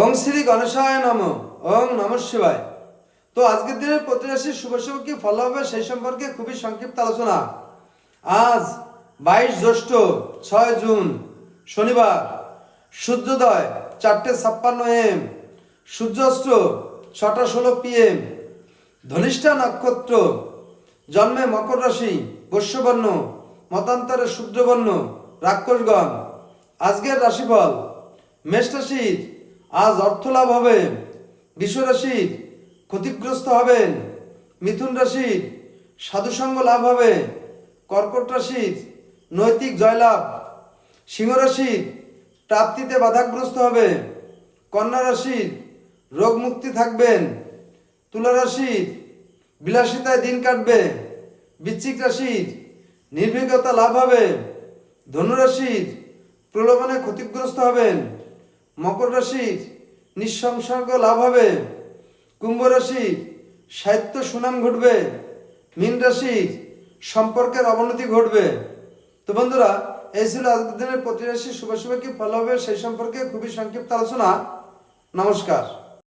ওং শ্রী গণেশায় নম। ওং নম শিবায়। তো আজকের দিনের প্রতি রাশির শুভ শুভ কি ফল হবে সেই সম্পর্কে খুবই সংক্ষিপ্ত আলোচনা। আজ 22 জ্যৈষ্ঠ 6 জুন শনিবার, সূর্যোদয় 4:56 AM, সূর্যাস্ত 6:16 PM, ধনিষ্ঠা নক্ষত্র, জন্মে মকর রাশি, বৈশ্যবর্ণ, মতান্তরে শূদ্রবর্ণ, রাক্ষসগণ। আজকের রাশিফল: মেষ রাশির আজ অর্থ লাভ হবে, বৃষ রাশির ক্ষতিগ্রস্ত হবেন, মিথুন রাশির সাধুসঙ্গ লাভ হবে, কর্কট রাশির নৈতিক জয়লাভ, সিংহ রাশির প্রাপ্তিতে বাধাগ্রস্ত হবে, কন্যা রাশির রোগ মুক্তি থাকবেন, তুলা রাশির বিলাসিতায় দিন কাটবে, বৃশ্চিক রাশির নির্ভীকতা লাভ হবে, ধনু রাশির প্রলোভনে ক্ষতিগ্রস্ত হবেন, মকর রাশির নিঃসংসর্গ লাভ হবে, কুম্ভ রাশির সাহিত্য সুনাম ঘটবে, মীন রাশির সম্পর্কের অবনতি ঘটবে। তো বন্ধুরা, এই ছিল আজকের দিনের প্রতি রাশির শুভ শুভ কি ফল হবে সেই সম্পর্কে খুবই সংক্ষিপ্ত আলোচনা। নমস্কার।